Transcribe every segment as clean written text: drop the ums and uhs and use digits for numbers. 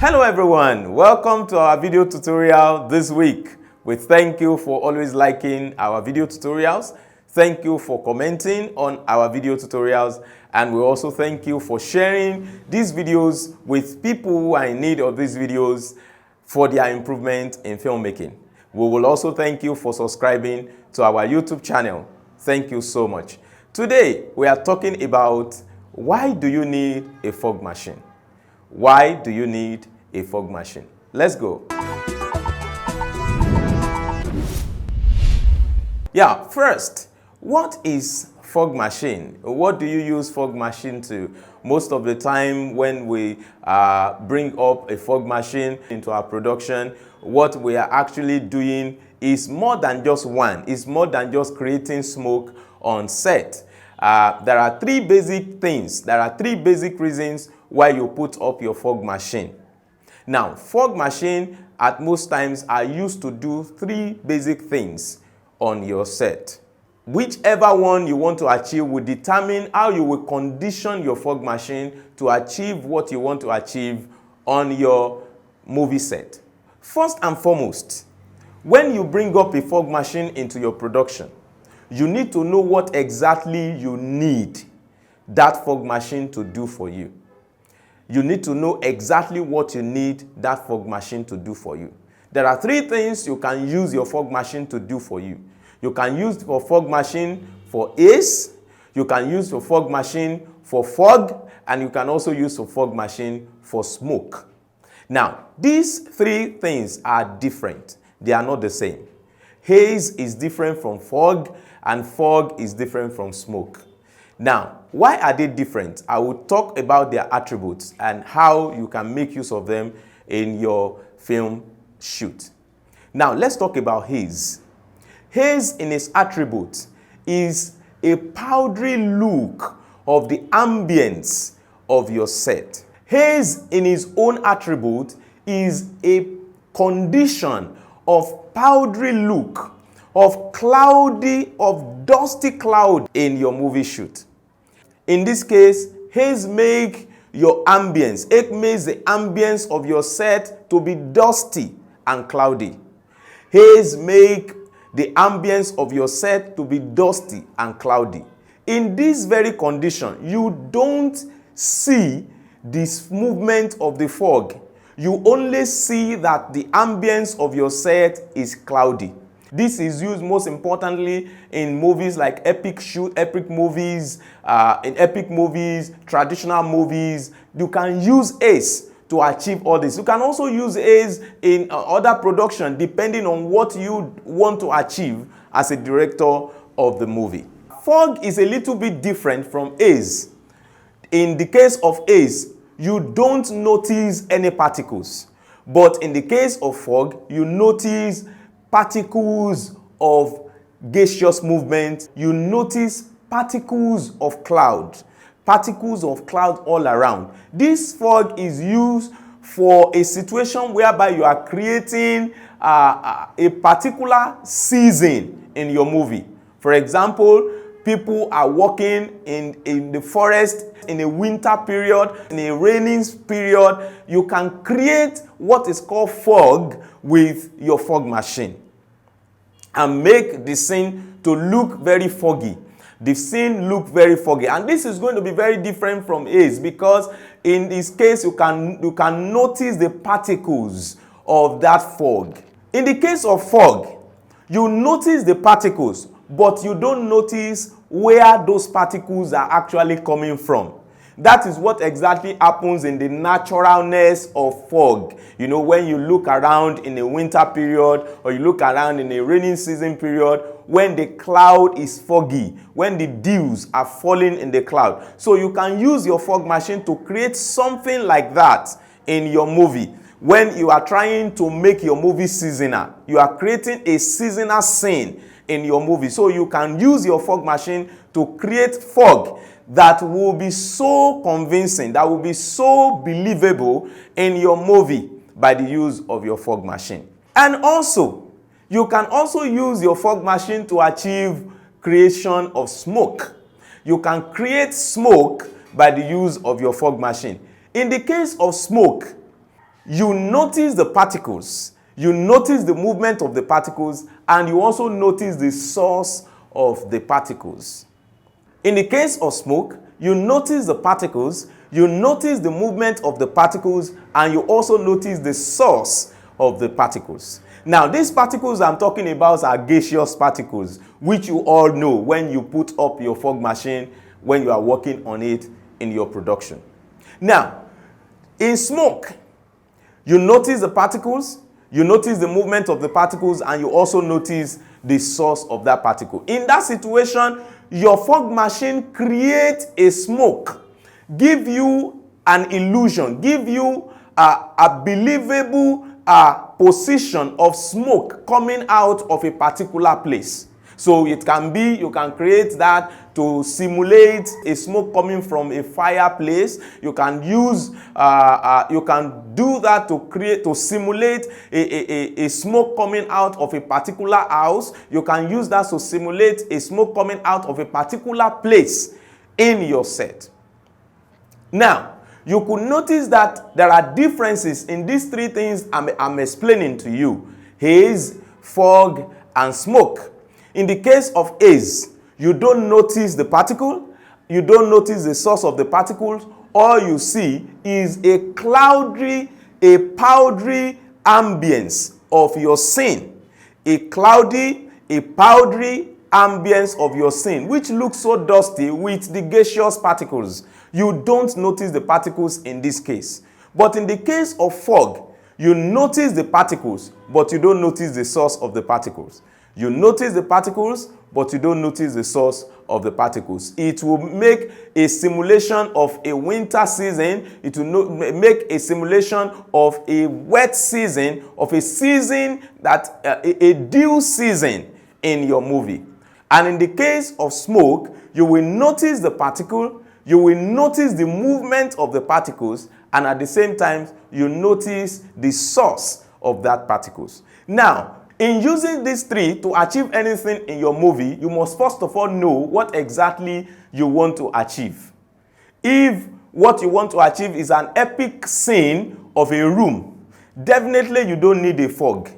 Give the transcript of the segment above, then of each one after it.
Hello everyone, welcome to our video tutorial this week. We thank you for always liking our video tutorials. Thank you for commenting on our video tutorials, and we also thank you for sharing these videos with people who are in need of these videos for their improvement in filmmaking. We will also thank you for subscribing to our YouTube channel. Thank you so much. Today, we are talking about why do you need a fog machine? Why do you need a fog machine? Let's go. Yeah, first, what is fog machine? What do you use fog machine to? Most of the time when we bring up a fog machine into our production, what we are actually doing is more than just one. It's more than just creating smoke on set. There are three basic things. There are three basic reasons why you put up your fog machine. Now, fog machine at most times are used to do three basic things on your set. Whichever one you want to achieve will determine how you will condition your fog machine to achieve what you want to achieve on your movie set. First and foremost, when you bring up a fog machine into your production, you need to know what exactly you need that fog machine to do for you. You need to know exactly what you need that fog machine to do for you. There are three things you can use your fog machine to do for you. You can use your fog machine for haze, you can use your fog machine for fog, and you can also use your fog machine for smoke. Now, these three things are different. They are not the same. Haze is different from fog, and fog is different from smoke. Now, why are they different? I will talk about their attributes and how you can make use of them in your film shoot. Now, let's talk about haze. Haze in its attributes is a powdery look of the ambience of your set. Haze in its own attribute is a condition of powdery look, of cloudy, of dusty cloud in your movie shoot. In this case, haze make your ambience, it makes the ambience of your set to be dusty and cloudy. Haze make the ambience of your set to be dusty and cloudy. In this very condition, you don't see this movement of the fog. You only see that the ambience of your set is cloudy. This is used most importantly in movies like epic movies, traditional movies. You can use haze to achieve all this. You can also use haze in other production depending on what you want to achieve as a director of the movie. Fog is a little bit different from haze. In the case of haze, you don't notice any particles. But in the case of fog, you notice particles of gaseous movement. You notice particles of cloud all around. This fog is used for a situation whereby you are creating a particular season in your movie. For example, people are walking in the forest in a winter period, in a raining period. You can create what is called fog with your fog machine and make the scene to look very foggy. The scene look very foggy, and this is going to be very different from haze because in this case you can notice the particles of that fog. In the case of fog, you notice the particles, but you don't notice where those particles are actually coming from. That is what exactly happens in the naturalness of fog. You know, when you look around in a winter period or you look around in a rainy season period, when the cloud is foggy, when the dews are falling in the cloud. So you can use your fog machine to create something like that in your movie. When you are trying to make your movie seasonal, you are creating a seasonal scene in your movie. So you can use your fog machine to create fog that will be so convincing, that will be so believable in your movie by the use of your fog machine. And also, you can also use your fog machine to achieve creation of smoke. You can create smoke by the use of your fog machine. In the case of smoke, you notice the particles, you notice the movement of the particles, and you also notice the source of the particles. In the case of smoke, you notice the particles, you notice the movement of the particles, and you also notice the source of the particles. Now, these particles I'm talking about are gaseous particles, which you all know when you put up your fog machine, when you are working on it in your production. Now, in smoke, you notice the particles, you notice the movement of the particles, and you also notice the source of that particle. In that situation, your fog machine creates a smoke, give you an illusion, give you a believable position of smoke coming out of a particular place. So it can be, you can create that to simulate a smoke coming from a fireplace. You can use, you can do that to simulate a smoke coming out of a particular house. You can use that to simulate a smoke coming out of a particular place in your set. Now, you could notice that there are differences in these three things I'm explaining to you: haze, fog, and smoke. In the case of haze, you don't notice the particle, you don't notice the source of the particles. All you see is a cloudy, a powdery ambience of your scene. A cloudy, a powdery ambience of your scene, which looks so dusty with the gaseous particles. You don't notice the particles in this case. But in the case of fog, you notice the particles, but you don't notice the source of the particles. You notice the particles, but you don't notice the source of the particles. It will make a simulation of a winter season. It will make a simulation of a wet season, of a season that, a dew season in your movie. And in the case of smoke, you will notice the particle, you will notice the movement of the particles, and at the same time, you notice the source of that particles. Now, in using these three to achieve anything in your movie, you must first of all know what exactly you want to achieve. If what you want to achieve is an epic scene of a room, definitely you don't need a fog.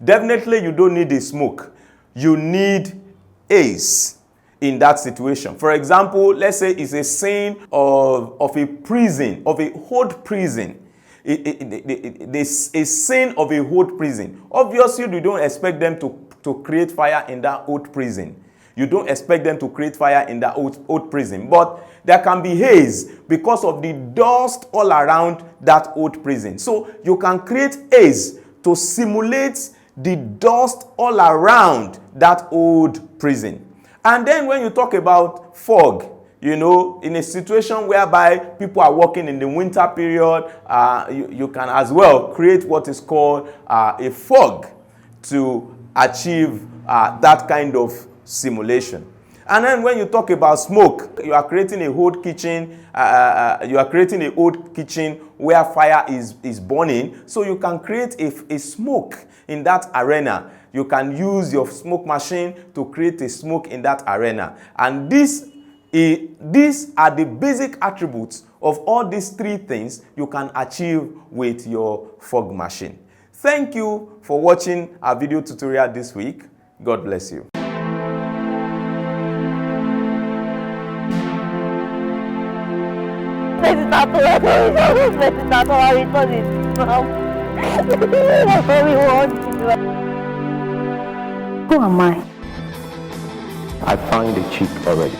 Definitely you don't need a smoke. You need haze in that situation. For example, let's say it's a scene of a prison, of a old prison. A scene of a old prison. Obviously, you don't expect them to create fire in that old prison. You don't expect them to create fire in that old prison. But there can be haze because of the dust all around that old prison. So you can create haze to simulate the dust all around that old prison. And then when you talk about fog, you know, in a situation whereby people are working in the winter period, you can as well create what is called a fog to achieve that kind of simulation. And then when you talk about smoke, you are creating a old kitchen, where fire is burning, so you can create a smoke in that arena. You can use your smoke machine to create a smoke in that arena. And these are the basic attributes of all these three things you can achieve with your fog machine. Thank you for watching our video tutorial this week. God bless you. Who am I? I found a chick already.